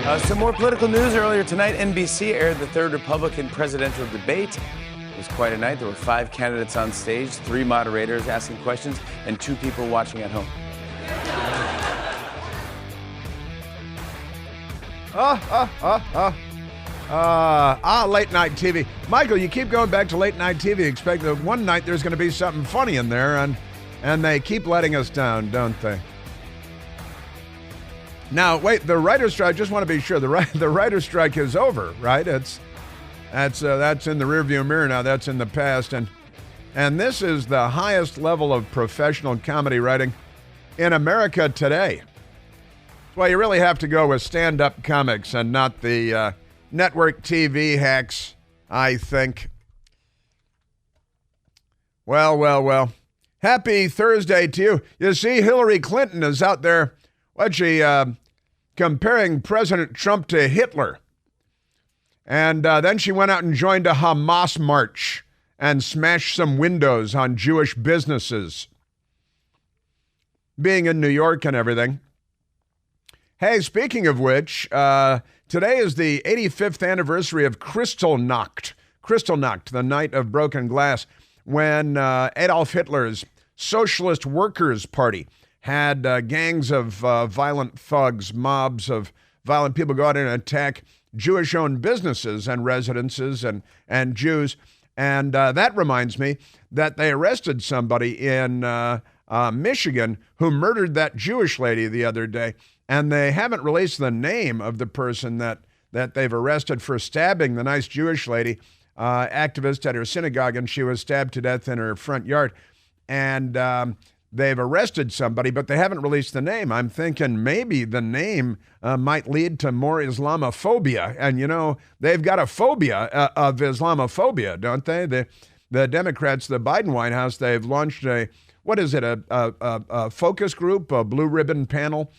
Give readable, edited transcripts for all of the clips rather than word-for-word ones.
Some more political news. Earlier tonight, NBC aired the third Republican presidential debate. It was quite a night. There were 5 candidates on stage, 3 moderators asking questions, and 2 people watching at home. Late night TV. Michael, you keep going back to late night TV. Expect that one night there's going to be something funny in there, and they keep letting us down, don't they? Now, wait, the writer's strike, just want to be sure, the writer's strike is over, right? That's in the rearview mirror now. That's in the past. And this is the highest level of professional comedy writing in America today. Well, you really have to go with stand-up comics and not the network TV hacks, I think. Well. Happy Thursday to you. You see, Hillary Clinton is out there, comparing President Trump to Hitler. And then she went out and joined a Hamas march and smashed some windows on Jewish businesses. Being in New York and everything. Hey, speaking of which, today is the 85th anniversary of Kristallnacht. Kristallnacht, the night of broken glass, when Adolf Hitler's Socialist Workers' Party had gangs of violent thugs, mobs of violent people go out and attack Jewish-owned businesses and residences and Jews. And that reminds me that they arrested somebody in Michigan who murdered that Jewish lady the other day. And they haven't released the name of the person that they've arrested for stabbing the nice Jewish lady, activist at her synagogue, and she was stabbed to death in her front yard. And they've arrested somebody, but they haven't released the name. I'm thinking maybe the name might lead to more Islamophobia. And, you know, they've got a phobia of Islamophobia, don't they? The Democrats, the Biden White House, they've launched a focus group, a blue ribbon panel,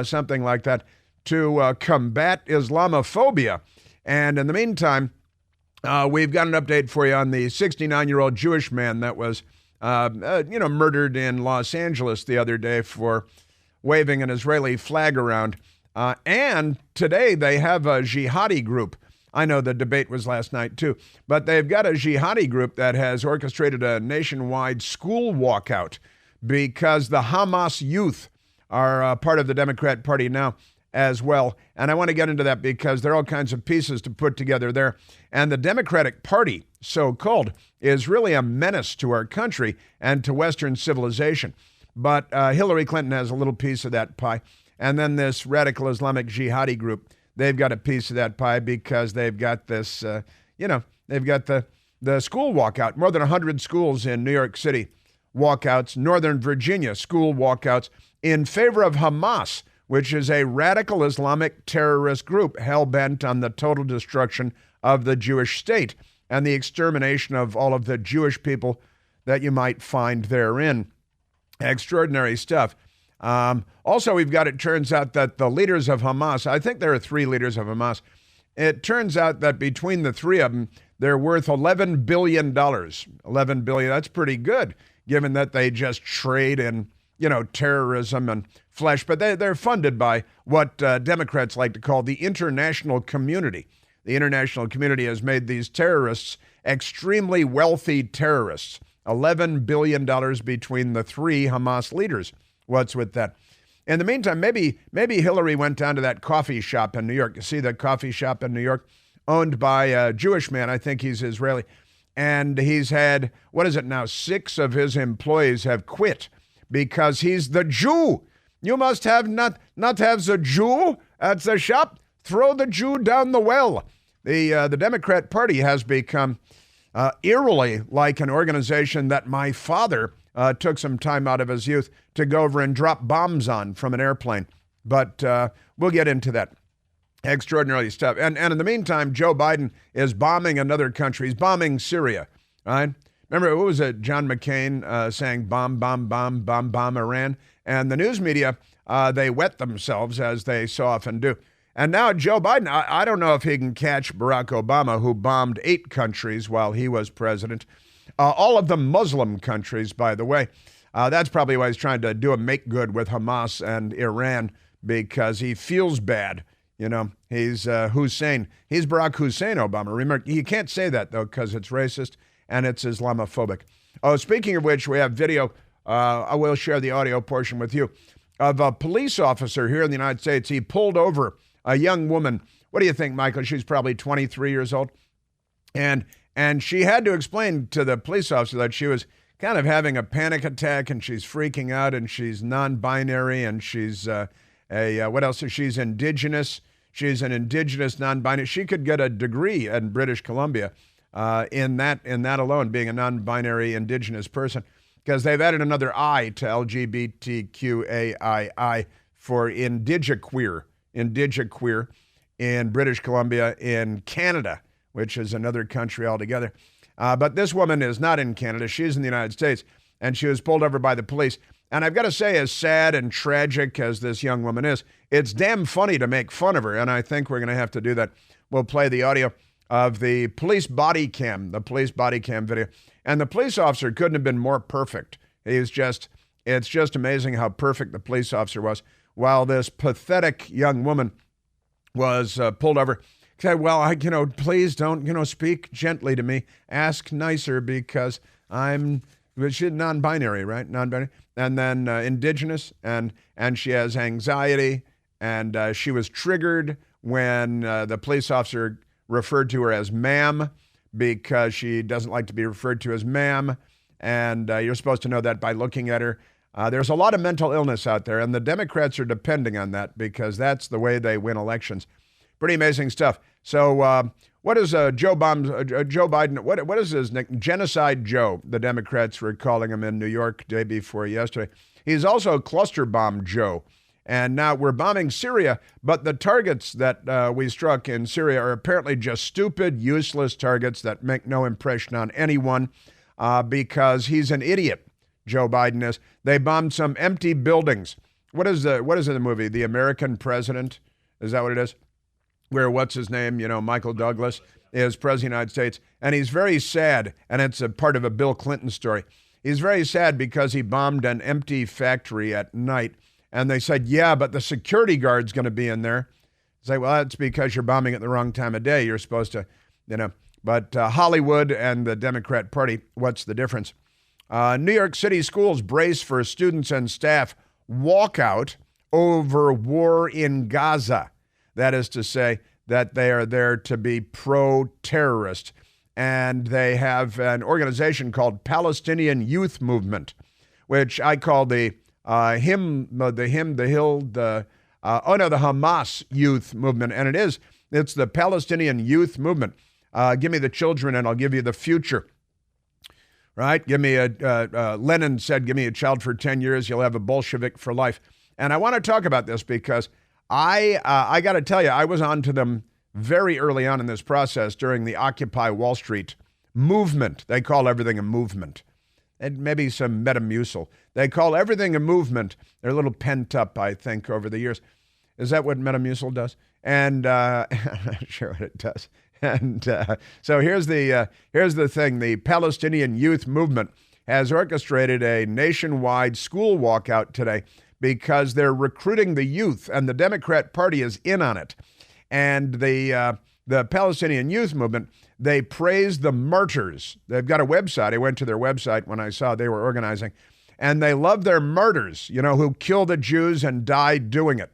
something like that, to combat Islamophobia. And in the meantime, we've got an update for you on the 69-year-old Jewish man that was murdered in Los Angeles the other day for waving an Israeli flag around. And today they have a jihadi group. I know the debate was last night too, but they've got a jihadi group that has orchestrated a nationwide school walkout because the Hamas youth are part of the Democrat Party now as well. And I want to get into that because there are all kinds of pieces to put together there. And the Democratic Party, so-called, is really a menace to our country and to Western civilization. But Hillary Clinton has a little piece of that pie. And then this radical Islamic jihadi group, they've got a piece of that pie because they've got this, they've got the school walkout. More than 100 schools in New York City walkouts, Northern Virginia school walkouts in favor of Hamas, which is a radical Islamic terrorist group hell-bent on the total destruction of the Jewish state and the extermination of all of the Jewish people that you might find therein. Extraordinary stuff. Also, we've got, it turns out that the leaders of Hamas, I think there are 3 leaders of Hamas. It turns out that between the 3 of them, they're worth $11 billion. $11 billion, that's pretty good, given that they just trade in, terrorism and flesh. But they're funded by what Democrats like to call the international community. The international community has made these terrorists extremely wealthy terrorists. $11 billion between the 3 Hamas leaders. What's with that? In the meantime, maybe Hillary went down to that coffee shop in New York. You see that coffee shop in New York? Owned by a Jewish man. I think he's Israeli. And he's had, 6 of his employees have quit because he's the Jew. You must have not have the Jew at the shop. Throw the Jew down the well. The Democrat Party has become eerily like an organization that my father took some time out of his youth to go over and drop bombs on from an airplane. But we'll get into that. Extraordinary stuff. And in the meantime, Joe Biden is bombing another country. He's bombing Syria, right? Remember, what was it? John McCain saying bomb, bomb, bomb, bomb, bomb Iran. And the news media, they wet themselves as they so often do. And now Joe Biden, I don't know if he can catch Barack Obama, who bombed 8 countries while he was president. All of them Muslim countries, by the way. That's probably why he's trying to do a make good with Hamas and Iran, because he feels bad. You know, he's Hussein. He's Barack Hussein Obama. Remember, you can't say that, though, because it's racist and it's Islamophobic. Oh, speaking of which, we have video. I will share the audio portion with you of a police officer here in the United States. He pulled over a young woman. What do you think, Michael? She's probably 23 years old. And she had to explain to the police officer that she was kind of having a panic attack and she's freaking out and she's non-binary and she's what else? She's indigenous. She's an indigenous non-binary. She could get a degree in British Columbia in that alone, being a non-binary indigenous person, because they've added another I to LGBTQAII for indigiqueer in British Columbia, in Canada, which is another country altogether. But this woman is not in Canada. She's in the United States, and she was pulled over by the police. And I've got to say, as sad and tragic as this young woman is, it's damn funny to make fun of her, and I think we're going to have to do that. We'll play the audio of the police body cam video. And the police officer couldn't have been more perfect. It's just amazing how perfect the police officer was, while this pathetic young woman was pulled over. Said, well, please don't, speak gently to me. Ask nicer because she's non-binary, right? Non-binary. And then indigenous, and she has anxiety, and she was triggered when the police officer referred to her as ma'am because she doesn't like to be referred to as ma'am. And you're supposed to know that by looking at her. There's a lot of mental illness out there, and the Democrats are depending on that because that's the way they win elections. Pretty amazing stuff. So what is Joe Biden, what is his nickname? Genocide Joe, the Democrats were calling him in New York day before yesterday. He's also Cluster Bomb Joe. And now we're bombing Syria, but the targets that we struck in Syria are apparently just stupid, useless targets that make no impression on anyone because he's an idiot, Joe Biden is. They bombed some empty buildings. What is it in the movie? The American President? Is that what it is? Where what's his name, Michael Douglas is president of the United States, and he's very sad, and it's a part of a Bill Clinton story. He's very sad because he bombed an empty factory at night, and they said, yeah, but the security guard's going to be in there. Say, well, that's because you're bombing at the wrong time of day. You're supposed to, But Hollywood and the Democrat Party, what's the difference? New York City schools brace for students and staff walkout over war in Gaza. That is to say that they are there to be pro-terrorist. And they have an organization called Palestinian Youth Movement, which I call the Hamas Youth Movement. And it's the Palestinian Youth Movement. Give me the children and I'll give you the future. Right? Lenin said, give me a child for 10 years, you'll have a Bolshevik for life. And I want to talk about this because I got to tell you, I was on to them very early on in this process during the Occupy Wall Street movement. They call everything a movement. And maybe some Metamucil. They call everything a movement. They're a little pent up, I think, over the years. Is that what Metamucil does? And I'm not sure what it does. And so here's the thing. The Palestinian Youth Movement has orchestrated a nationwide school walkout today because they're recruiting the youth, and the Democrat Party is in on it. And the Palestinian Youth Movement, they praise the martyrs. They've got a website. I went to their website when I saw they were organizing, and they love their martyrs, who kill the Jews and die doing it,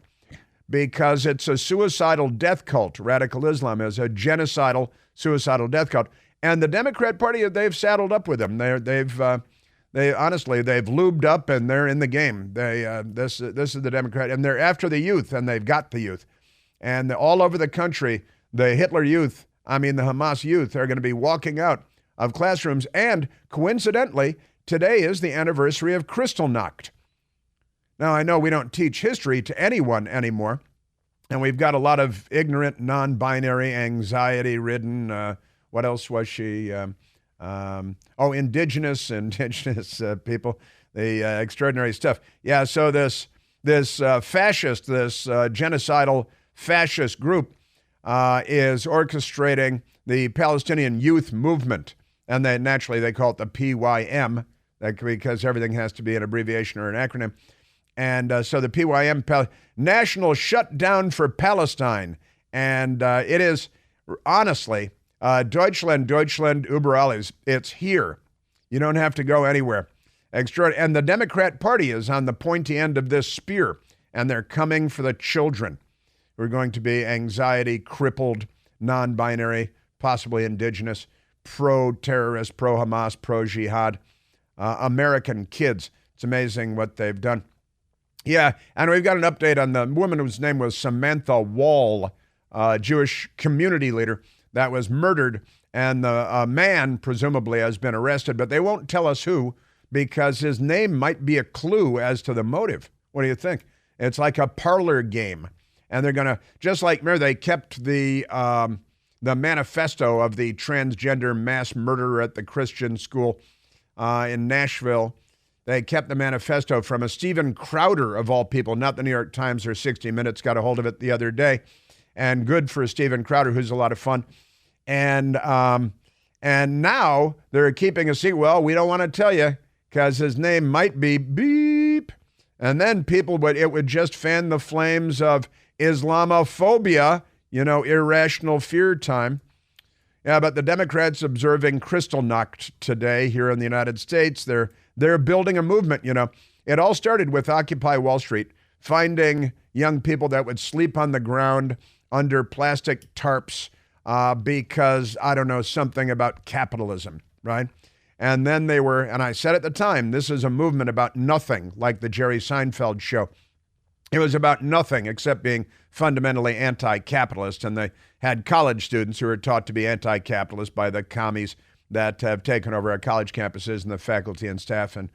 because it's a suicidal death cult. Radical Islam is a genocidal, suicidal death cult. And the Democrat Party, they've saddled up with them. They've lubed up and they're in the game. This is the Democrat, and they're after the youth, and they've got the youth. And all over the country, the Hamas youth are going to be walking out of classrooms. And coincidentally, today is the anniversary of Kristallnacht. Now, I know we don't teach history to anyone anymore, and we've got a lot of ignorant, non-binary, anxiety-ridden, what else was she? Indigenous people, the extraordinary stuff. Yeah, so this fascist, genocidal fascist group is orchestrating the Palestinian Youth Movement, and they call it the PYM, because everything has to be an abbreviation or an acronym. And so the PYM, National Shutdown for Palestine. And it is, honestly, Deutschland über alles. It's here. You don't have to go anywhere. And the Democrat Party is on the pointy end of this spear, and they're coming for the children. We're going to be anxiety-crippled, non-binary, possibly indigenous, pro-terrorist, pro-Hamas, pro-jihad, American kids. It's amazing what they've done. Yeah, and we've got an update on the woman whose name was Samantha Wall, Jewish community leader that was murdered, and the man presumably has been arrested, but they won't tell us who because his name might be a clue as to the motive. What do you think? It's like a parlor game, and they're going to, just like, remember, they kept the manifesto of the transgender mass murderer at the Christian school in Nashville. They kept the manifesto from a Steven Crowder, of all people, not the New York Times or 60 Minutes, got a hold of it the other day. And good for Steven Crowder, who's a lot of fun. And now they're keeping a secret. Well, we don't want to tell you because his name might be beep. And then it would just fan the flames of Islamophobia, irrational fear time. Yeah, but the Democrats observing Kristallnacht today here in the United States. They're building a movement, It all started with Occupy Wall Street, finding young people that would sleep on the ground under plastic tarps because, I don't know, something about capitalism, right? And then and I said at the time, this is a movement about nothing, like the Jerry Seinfeld show. It was about nothing except being fundamentally anti-capitalist, and they had college students who were taught to be anti-capitalist by the commies that have taken over our college campuses and the faculty and staff and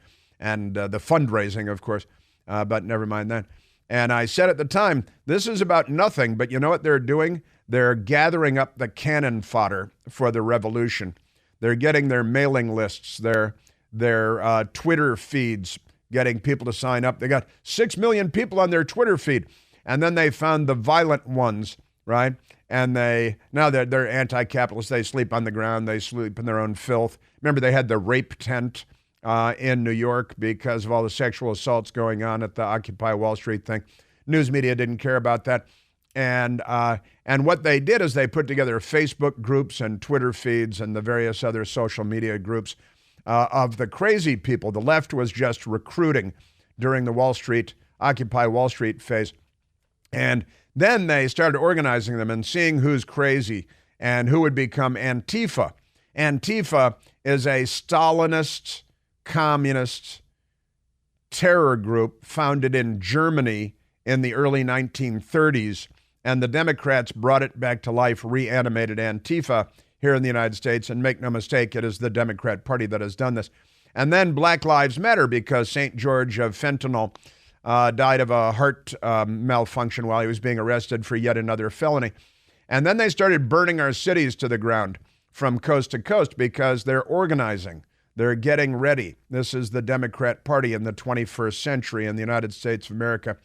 the fundraising, of course, but never mind that. And I said at the time, this is about nothing, but you know what they're doing? They're gathering up the cannon fodder for the revolution. They're getting their mailing lists, their Twitter feeds, getting people to sign up. They got 6 million people on their Twitter feed. And then they found the violent ones, right? And now they're anti-capitalist. They sleep on the ground. They sleep in their own filth. Remember, they had the rape tent in New York because of all the sexual assaults going on at the Occupy Wall Street thing. News media didn't care about that. And what they did is they put together Facebook groups and Twitter feeds and the various other social media groups of the crazy people. The left was just recruiting during the Occupy Wall Street phase. And then they started organizing them and seeing who's crazy and who would become Antifa. Antifa is a Stalinist, communist terror group founded in Germany in the early 1930s. And the Democrats brought it back to life, reanimated Antifa here in the United States. And make no mistake, it is the Democrat Party that has done this. And then Black Lives Matter, because St. George of Fentanyl died of a heart malfunction while he was being arrested for yet another felony. And then they started burning our cities to the ground from coast to coast because they're organizing. They're getting ready. This is the Democrat Party in the 21st century in the United States of America.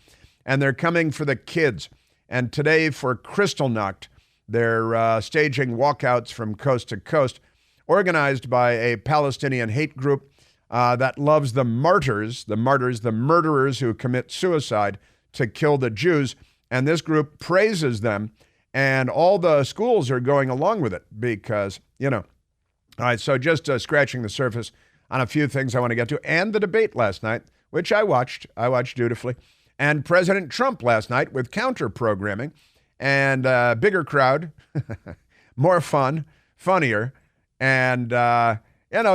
And they're coming for the kids. And today for Kristallnacht, they're staging walkouts from coast to coast, organized by a Palestinian hate group that loves the martyrs, the murderers who commit suicide to kill the Jews. And this group praises them. And all the schools are going along with it because, All right, so just scratching the surface on a few things I want to get to. And the debate last night, which I watched dutifully. And President Trump last night with counter-programming and bigger crowd, more fun, funnier. And I'll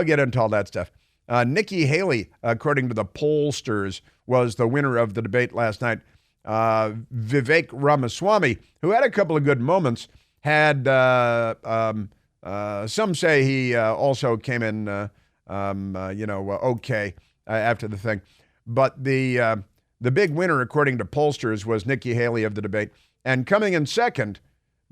get into all that stuff. Nikki Haley, according to the pollsters, was the winner of the debate last night. Vivek Ramaswamy, who had a couple of good moments, had some say he also came in, okay after the thing. But the big winner, according to pollsters, was Nikki Haley of the debate. And coming in second,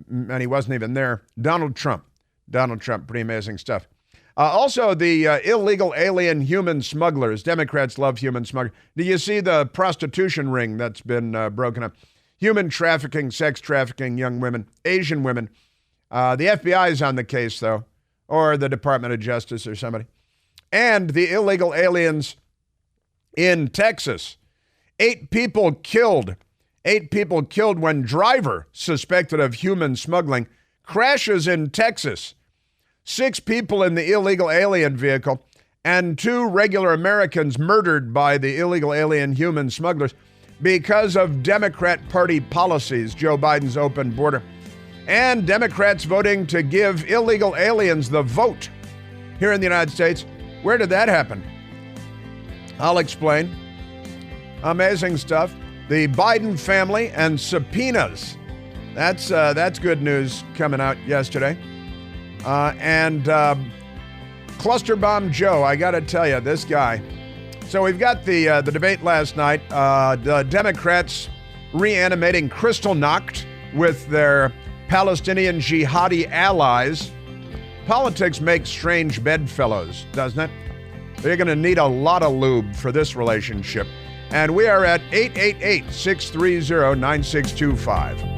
and he wasn't even there, Donald Trump. Donald Trump, pretty amazing stuff. Also, the illegal alien human smugglers. Democrats love human smugglers. Do you see the prostitution ring that's been broken up? Human trafficking, sex trafficking, young women, Asian women. The FBI is on the case, though, or the Department of Justice or somebody. And the illegal aliens in Texas. 8 people killed. 8 people killed when driver suspected of human smuggling crashes in Texas. 6 people in the illegal alien vehicle and 2 regular Americans murdered by the illegal alien human smugglers because of Democrat Party policies, Joe Biden's open border, and Democrats voting to give illegal aliens the vote here in the United States. Where did that happen? I'll explain. Amazing stuff. The Biden family and subpoenas. That's good news coming out yesterday. And Cluster Bomb Joe, I got to tell you, this guy. So we've got the debate last night. The Democrats reanimating Kristallnacht with their Palestinian jihadi allies. Politics makes strange bedfellows, doesn't it? They're going to need a lot of lube for this relationship. And we are at 888-630-9625.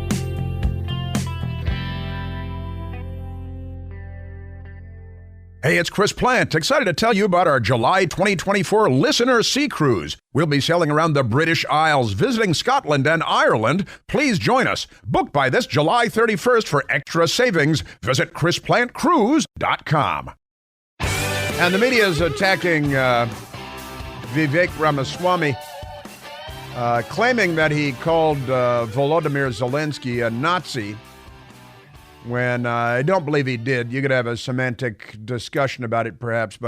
Hey, it's Chris Plant, excited to tell you about our July 2024 Listener Sea Cruise. We'll be sailing around the British Isles, visiting Scotland and Ireland. Please join us. Booked by this July 31st for extra savings. Visit ChrisPlantCruise.com. And the media is attacking Vivek Ramaswamy, claiming that he called Volodymyr Zelensky a Nazi, when I don't believe he did. You could have a semantic discussion about it, perhaps.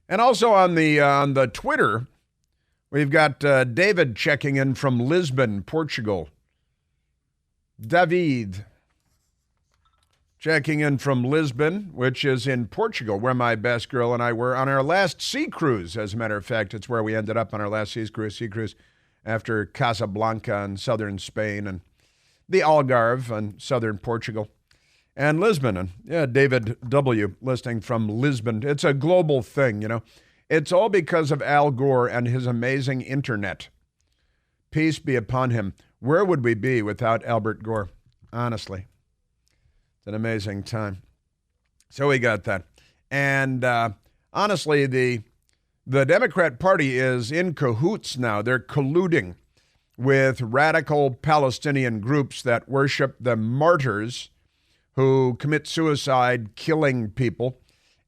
And also on the Twitter, we've got David checking in from Lisbon, Portugal. David checking in from Lisbon, which is in Portugal, where my best girl and I were on our last sea cruise. As a matter of fact, it's where we ended up on our last sea cruise after Casablanca in southern Spain and the Algarve in southern Portugal, and Lisbon. And yeah, David W. listening from Lisbon. It's a global thing, you know. It's all because of Al Gore and his amazing internet. Peace be upon him. Where would we be without Albert Gore? Honestly, it's an amazing time. So we got that. And honestly, the Democrat Party is in cahoots now. They're colluding with radical Palestinian groups that worship the martyrs who commit suicide, killing people.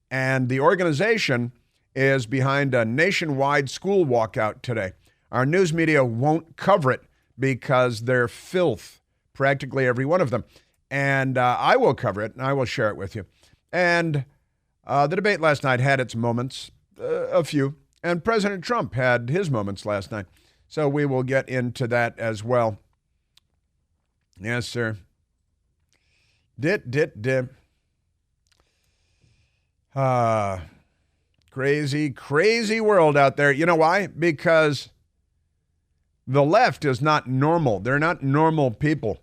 And the organization is behind a nationwide school walkout today. Our news media won't cover it because they're filth, practically every one of them. And I will cover it, and I will share it with you. And the debate last night had its moments, a few. And President Trump had his moments last night. So we will get into that as well. Yes, sir. Crazy world out there. You know why? Because the left is not normal. They're not normal people.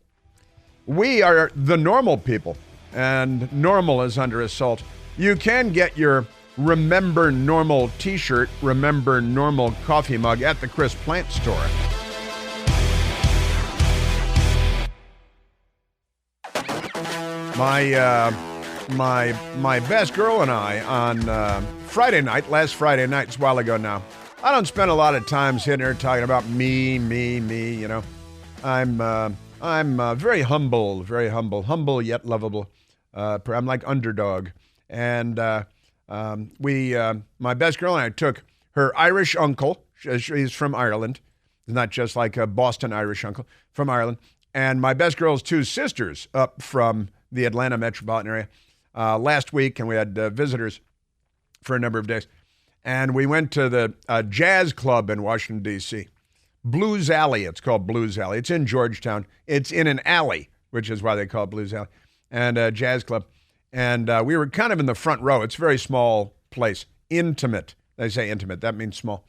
We are the normal people, and normal is under assault. You can get your Remember Normal t-shirt, Remember Normal coffee mug at the Chris Plant store. My best girl and I on last Friday night, it's a while ago now. I don't spend a lot of time sitting here talking about me, you know. I'm very humble yet lovable. I'm like underdog. And my best girl and I took her Irish uncle. He's from Ireland. Not just like a Boston Irish uncle, from Ireland. And my best girl's 2 sisters up from the Atlanta metropolitan area last week, and we had visitors for a number of days. And we went to the jazz club in Washington, D.C. Blues Alley, it's called Blues Alley. It's in Georgetown. It's in an alley, which is why they call it Blues Alley, and a jazz club. And we were kind of in the front row. It's a very small place. Intimate. They say intimate. That means small.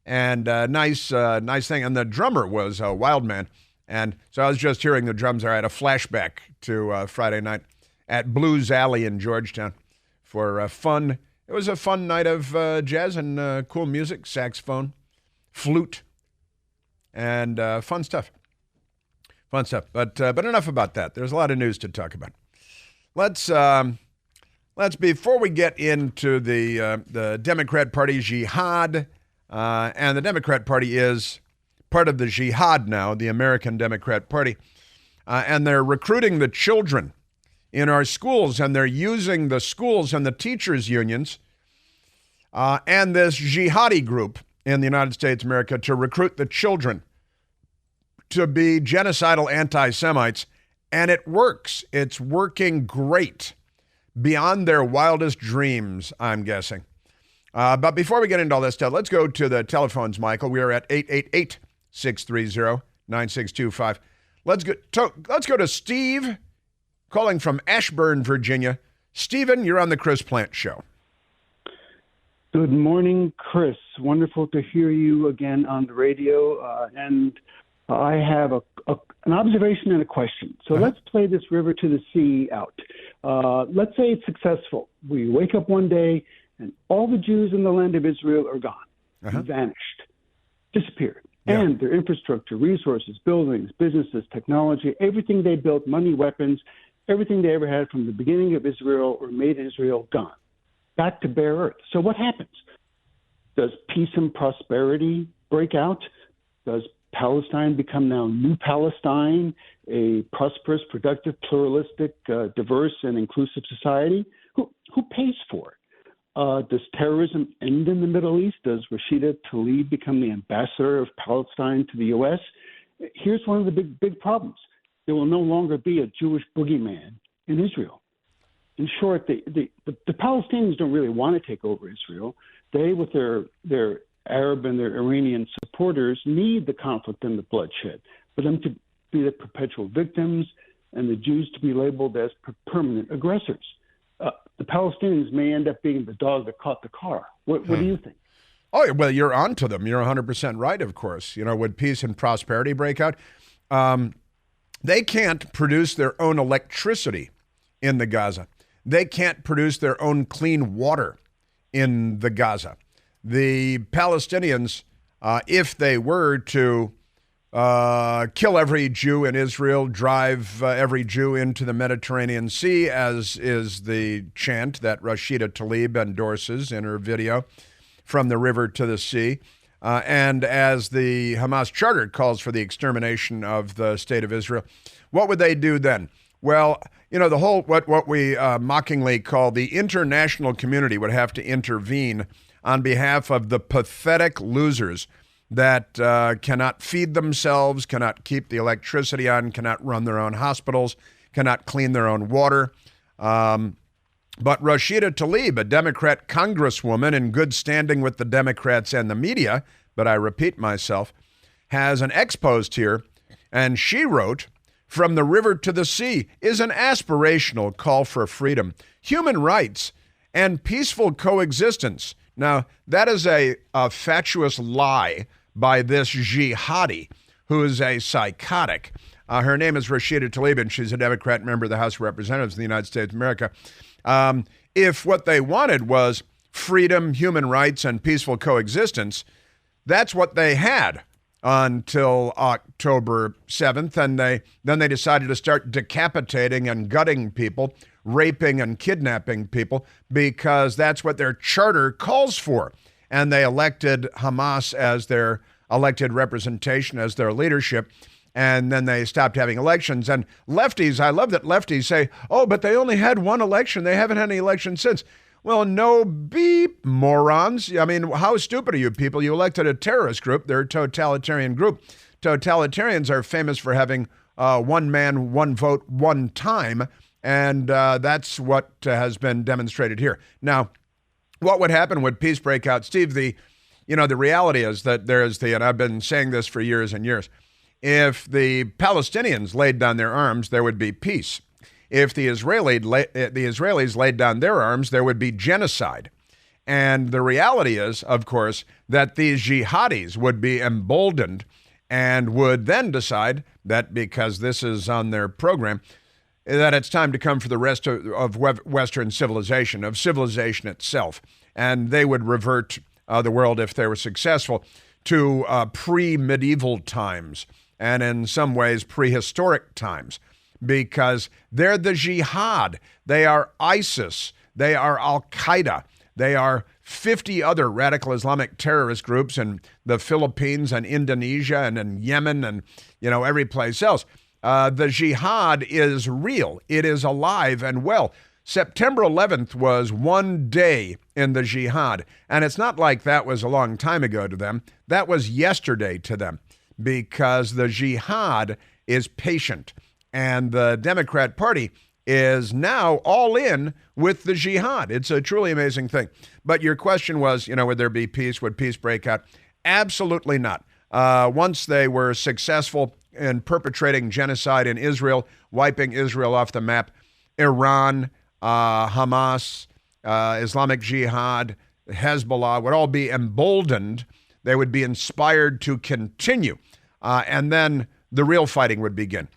And nice thing. And the drummer was a wild man. And so I was just hearing the drums there. I had a flashback to Friday night at Blues Alley in Georgetown for fun. It was a fun night of jazz and cool music, saxophone, flute, and fun stuff. But enough about that. There's a lot of news to talk about. Let's before we get into the Democrat Party jihad, And the Democrat Party is part of the jihad now, the American Democrat Party. And they're recruiting the children in our schools, and they're using the schools and the teachers' unions and this jihadi group in the United States of America to recruit the children to be genocidal anti-Semites. And it works. It's working great, beyond their wildest dreams, I'm guessing. But before we get into all this stuff, let's go to the telephones, Michael. We are at 888-630-9625. Let's go to Steve, calling from Ashburn, Virginia. Stephen, you're on the Chris Plante Show. Good morning, Chris. Wonderful to hear you again on the radio. And I have an observation and a question. So let's play this river to the sea out. Let's say it's successful. We wake up one day and all the Jews in the land of Israel are gone, vanished, disappeared. Yeah. And their infrastructure, resources, buildings, businesses, technology, everything they built, money, weapons, everything they ever had from the beginning of Israel or made Israel, gone. Back to bare earth. So what happens? Does peace and prosperity break out? Does Palestine become now New Palestine, a prosperous, productive, pluralistic, diverse, and inclusive society? Who pays for it? Does terrorism end in the Middle East? Does Rashida Tlaib become the ambassador of Palestine to the U.S.? Here's one of the big problems. There will no longer be a Jewish boogeyman in Israel. In short, the Palestinians don't really want to take over Israel. They, with their Arab and their Iranian supporters, need the conflict and the bloodshed for them to be the perpetual victims and the Jews to be labeled as permanent aggressors. The Palestinians may end up being the dog that caught the car. What do you think? Oh, well, you're onto them. You're 100% right, of course. You know, would peace and prosperity break out? They can't produce their own electricity in the Gaza. They can't produce their own clean water in the Gaza. The Palestinians, if they were to kill every Jew in Israel, drive every Jew into the Mediterranean Sea, as is the chant that Rashida Tlaib endorses in her video, from the river to the sea, and as the Hamas charter calls for the extermination of the state of Israel, what would they do then? Well, you know, the whole, what we mockingly call the international community would have to intervene on behalf of the pathetic losers that cannot feed themselves, cannot keep the electricity on, cannot run their own hospitals, cannot clean their own water. But Rashida Tlaib, a Democrat congresswoman in good standing with the Democrats and the media, but I repeat myself, has an ex-post here, and she wrote, "From the river to the sea is an aspirational call for freedom, human rights, and peaceful coexistence." Now, that is a fatuous lie by this jihadi, who is a psychotic. Her name is Rashida Tlaib, and she's a Democrat member of the House of Representatives of the United States of America. If what they wanted was freedom, human rights, and peaceful coexistence, that's what they had until October 7th, and then they decided to start decapitating and gutting people, raping and kidnapping people, because that's what their charter calls for. And they elected Hamas as their elected representation, as their leadership, and then they stopped having elections. And lefties, I love that lefties say, oh, but they only had one election. They haven't had any election since. Well, no beep, morons. I mean, how stupid are you people? You elected a terrorist group. They're a totalitarian group. Totalitarians are famous for having one man, one vote, one time. And that's what has been demonstrated here. Now, what would happen would peace break out? Steve, the reality is that and I've been saying this for years and years, if the Palestinians laid down their arms, there would be peace. If the Israelis laid down their arms, there would be genocide. And the reality is, of course, that these jihadis would be emboldened and would then decide that, because this is on their program, that it's time to come for the rest of Western civilization, of civilization itself. And they would revert the world, if they were successful, to pre-medieval times, and in some ways prehistoric times, because they're the jihad. They are ISIS. They are Al-Qaeda. They are 50 other radical Islamic terrorist groups in the Philippines and Indonesia and in Yemen and, every place else. The jihad is real. It is alive and well. September 11th was one day in the jihad, and it's not like that was a long time ago to them. That was yesterday to them, because the jihad is patient, and the Democrat Party is now all in with the jihad. It's a truly amazing thing. But your question was, would there be peace? Would peace break out? Absolutely not. Once they were successful in perpetrating genocide in Israel, wiping Israel off the map, Iran, Hamas, Islamic Jihad, Hezbollah would all be emboldened. They would be inspired to continue. And then the real fighting would begin.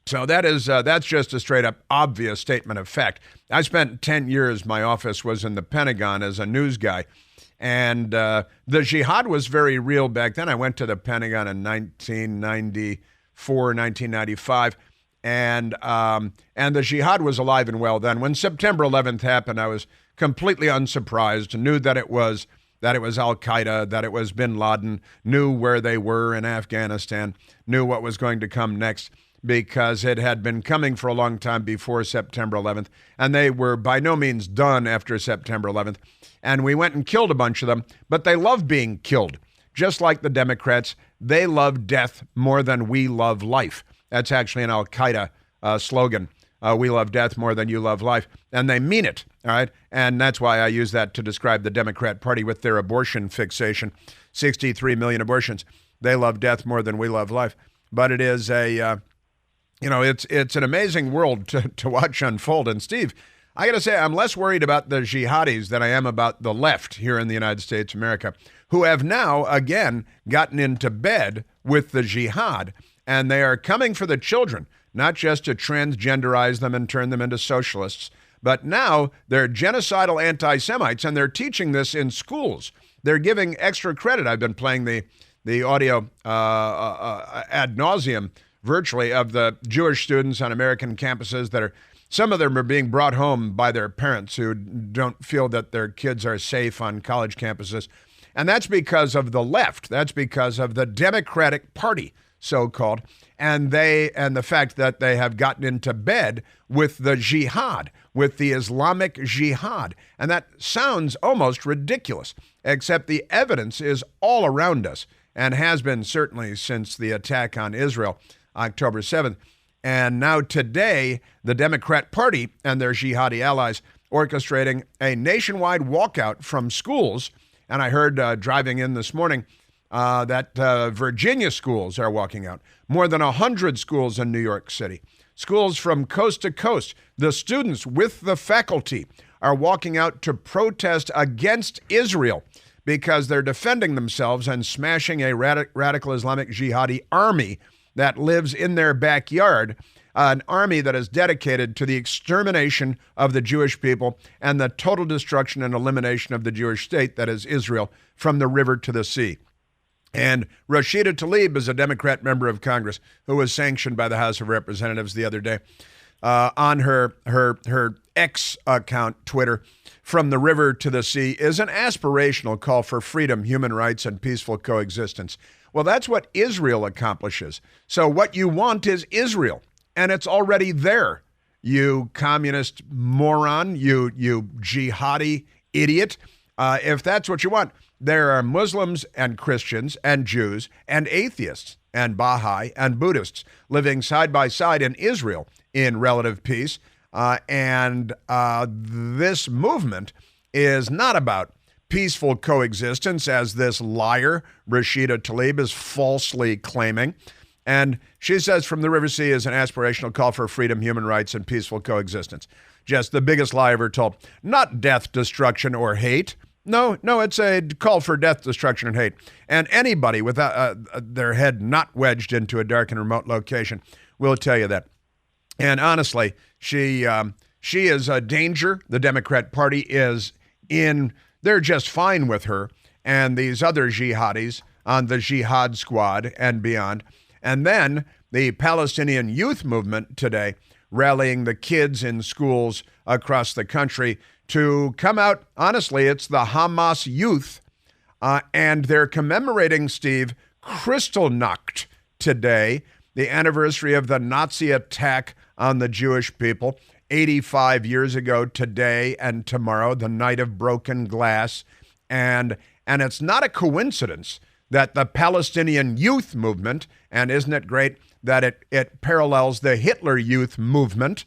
So that's just a straight up obvious statement of fact. I spent 10 years, my office was in the Pentagon as a news guy. And the jihad was very real back then. I went to the Pentagon in 1994, 1995. And the jihad was alive and well then. When September 11th happened, I was completely unsurprised, knew that it was Al-Qaeda, that it was bin Laden, knew where they were in Afghanistan, knew what was going to come next, because it had been coming for a long time before September 11th, and they were by no means done after September 11th. And we went and killed a bunch of them, but they love being killed. Just like the Democrats, they love death more than we love life. That's actually an Al-Qaeda slogan. We love death more than you love life. And they mean it, all right? And that's why I use that to describe the Democrat Party with their abortion fixation. 63 million abortions. They love death more than we love life. But it is it's an amazing world to watch unfold. And Steve, I got to say, I'm less worried about the jihadis than I am about the left here in the United States of America, who have now, again, gotten into bed with the jihad. And they are coming for the children, not just to transgenderize them and turn them into socialists, but now they're genocidal anti-Semites, and they're teaching this in schools. They're giving extra credit. I've been playing the audio ad nauseum, virtually, of the Jewish students on American campuses that some of them are being brought home by their parents who don't feel that their kids are safe on college campuses. And that's because of the left. That's because of the Democratic Party, so-called, and the fact that they have gotten into bed with the jihad, with the Islamic Jihad. And that sounds almost ridiculous, except the evidence is all around us and has been certainly since the attack on Israel, October 7th. And now today, the Democrat Party and their jihadi allies orchestrating a nationwide walkout from schools. And I heard driving in this morning that Virginia schools are walking out. More than 100 schools in New York City. Schools from coast to coast. The students with the faculty are walking out to protest against Israel because they're defending themselves and smashing a radical Islamic jihadi army that lives in their backyard, an army that is dedicated to the extermination of the Jewish people and the total destruction and elimination of the Jewish state, that is Israel, from the river to the sea. And Rashida Tlaib is a Democrat member of Congress who was sanctioned by the House of Representatives the other day on her X account, Twitter. From the river to the sea is an aspirational call for freedom, human rights, and peaceful coexistence. Well, that's what Israel accomplishes. So what you want is Israel, and it's already there. You communist moron, you jihadi idiot. If that's what you want, there are Muslims and Christians and Jews and atheists and Baha'i and Buddhists living side by side in Israel in relative peace. And this movement is not about peaceful coexistence, as this liar, Rashida Tlaib, is falsely claiming. And she says from the River Sea is an aspirational call for freedom, human rights, and peaceful coexistence. Just the biggest lie ever told. Not death, destruction, or hate. No, it's a call for death, destruction, and hate. And anybody with their head not wedged into a dark and remote location will tell you that. And honestly, she is a danger. The Democrat Party is in. They're just fine with her and these other jihadis on the jihad squad and beyond. And then the Palestinian youth movement today rallying the kids in schools across the country to come out. Honestly, it's the Hamas youth, and they're commemorating, Steve, Kristallnacht today, the anniversary of the Nazi attack on the Jewish people 85 years ago today and tomorrow, the night of broken glass. And it's not a coincidence that the Palestinian youth movement, and isn't it great that it parallels the Hitler youth movement,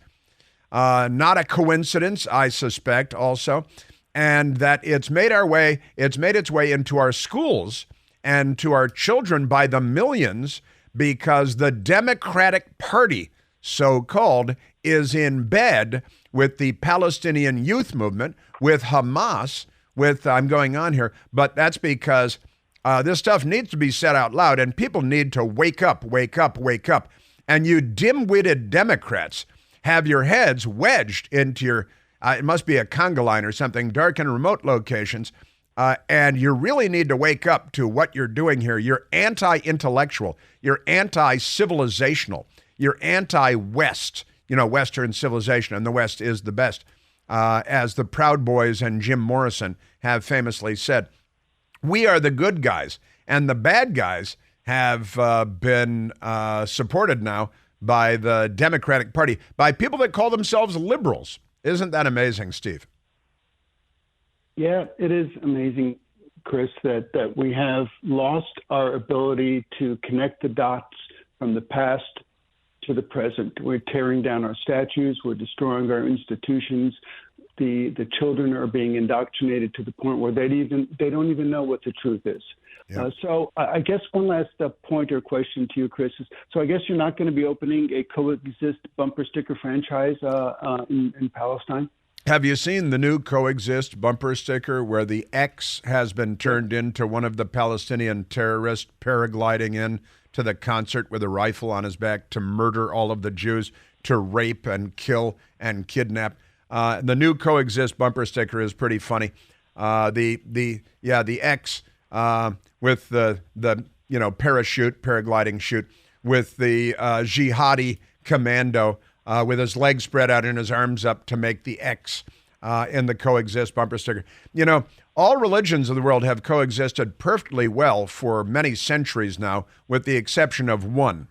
not a coincidence, I suspect also, and that it's made its way into our schools and to our children by the millions because the Democratic Party, so-called, is in bed with the Palestinian youth movement, with Hamas, I'm going on here, but that's because this stuff needs to be said out loud, and people need to wake up, wake up, wake up. And you dim-witted Democrats have your heads wedged into your, it must be a conga line or something, dark and remote locations, and you really need to wake up to what you're doing here. You're anti-intellectual. You're anti-civilizational. You're anti-West, Western civilization, and the West is the best. As the Proud Boys and Jim Morrison have famously said, we are the good guys, and the bad guys have been supported now by the Democratic Party, by people that call themselves liberals. Isn't that amazing, Steve? Yeah, it is amazing, Chris, that we have lost our ability to connect the dots from the past to the present. We're tearing down our statues. We're destroying our institutions. The children are being indoctrinated to the point where they don't even know what the truth is. Yeah. So I guess one last point or question to you, Chris, is, so I guess you're not going to be opening a Coexist bumper sticker franchise in Palestine? Have you seen the new Coexist bumper sticker where the X has been turned into one of the Palestinian terrorists paragliding in to the concert with a rifle on his back to murder all of the Jews, to rape and kill and kidnap? The new Coexist bumper sticker is pretty funny. The X with the paragliding chute with the jihadi commando with his legs spread out and his arms up to make the X in the Coexist bumper sticker. All religions of the world have coexisted perfectly well for many centuries now, with the exception of one.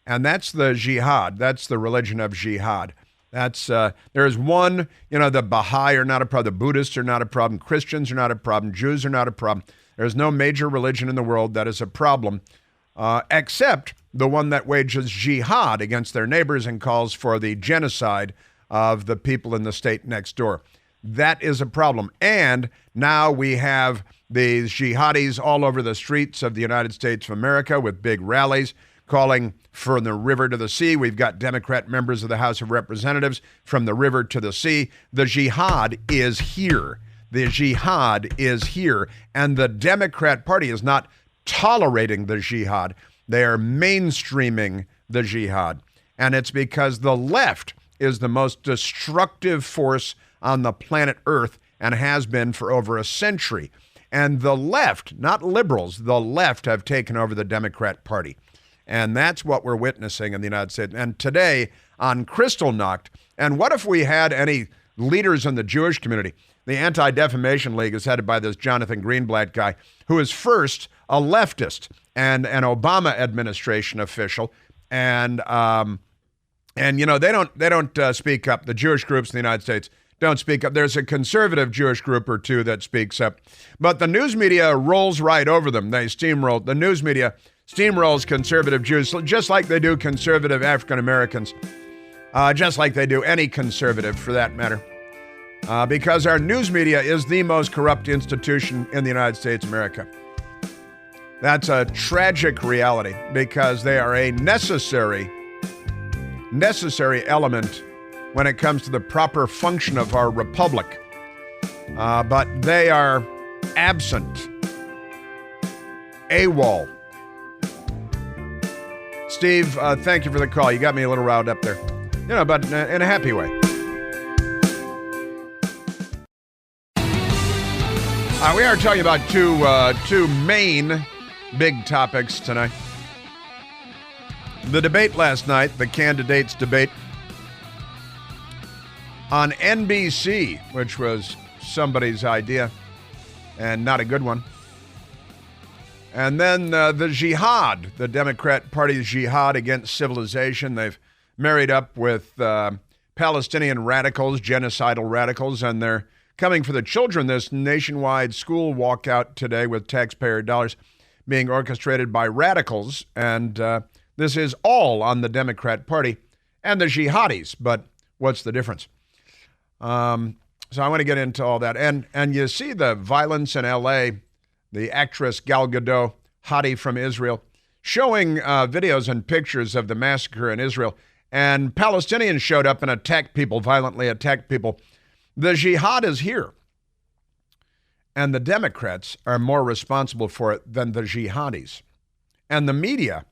And that's the jihad. That's the religion of jihad. That's there's one, the Baha'i are not a problem, the Buddhists are not a problem, Christians are not a problem, Jews are not a problem. There's no major religion in the world that is a problem, except the one that wages jihad against their neighbors and calls for the genocide of the people in the state next door. That is a problem. And now we have these jihadis all over the streets of the United States of America with big rallies calling from the river to the sea. We've got Democrat members of the House of Representatives from the river to the sea. The jihad is here. The jihad is here. And the Democrat Party is not tolerating the jihad. They are mainstreaming the jihad. And it's because the left is the most destructive force on the planet Earth and has been for over a century. And the left, not liberals, the left have taken over the Democrat Party. And that's what we're witnessing in the United States. And today on Kristallnacht, and what if we had any leaders in the Jewish community? The Anti-Defamation League is headed by this Jonathan Greenblatt guy, who is first a leftist and an Obama administration official. And they don't speak up. The Jewish groups in the United States don't speak up. There's a conservative Jewish group or two that speaks up. But the news media rolls right over them. They steamroll. The news media steamrolls conservative Jews, just like they do conservative African Americans, just like they do any conservative for that matter. Because our news media is the most corrupt institution in the United States of America. That's a tragic reality because they are a necessary element when it comes to the proper function of our republic. But they are absent. AWOL. Steve, thank you for the call. You got me a little riled up there, but in a happy way. We are talking about two main big topics tonight. The debate last night, the candidates debate. on NBC, which was somebody's idea and not a good one. And then the jihad, the Democrat Party's jihad against civilization. They've married up with Palestinian radicals, genocidal radicals, and they're coming for the children. This nationwide school walkout today with taxpayer dollars being orchestrated by radicals. And this is all on the Democrat Party and the jihadis. But what's the difference? So I want to get into all that. And you see the violence in L.A., the actress Gal Gadot, hottie from Israel, showing videos and pictures of the massacre in Israel. And Palestinians showed up and attacked people, violently attacked people. The jihad is here. And the Democrats are more responsible for it than the jihadis. And the media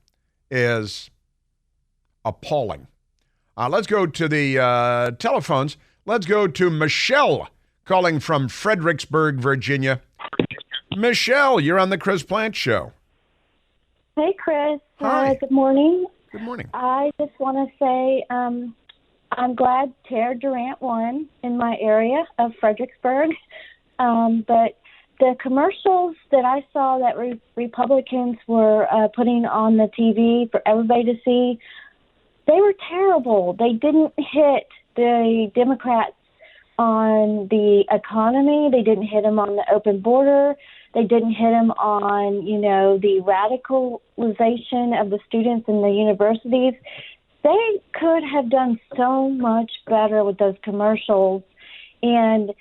is appalling. Let's go to the telephones. Let's go to Michelle calling from Fredericksburg, Virginia. Michelle, you're on the Chris Plante Show. Hey, Chris. Hi. Good morning. Good morning. I just want to say I'm glad Tara Durant won in my area of Fredericksburg. But the commercials that I saw that Republicans were putting on the TV for everybody to see, they were terrible. They didn't hit the Democrats on the economy. They didn't hit them on the open border. They didn't hit them on, the radicalization of the students in the universities. They could have done so much better with those commercials and,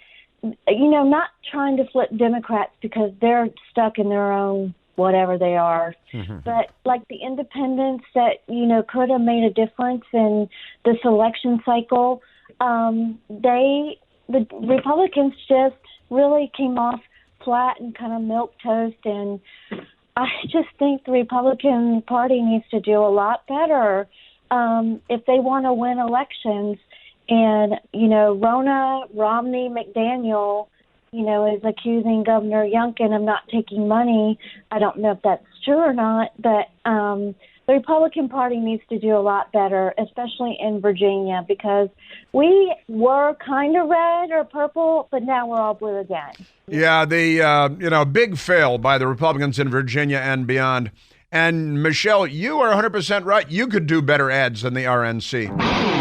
not trying to flip Democrats because they're stuck in their own whatever they are. Mm-hmm. But like the independents that, could have made a difference in this election cycle, the Republicans just really came off flat and kind of milquetoast, and I just think the Republican Party needs to do a lot better if they want to win elections. And, Ronna Romney McDaniel, is accusing Governor Youngkin of not taking money. I don't know if that's true or not, but the Republican Party needs to do a lot better, especially in Virginia, because we were kind of red or purple, but now we're all blue again. Yeah, the big fail by the Republicans in Virginia and beyond. And Michelle, you are 100% right. You could do better ads than the RNC.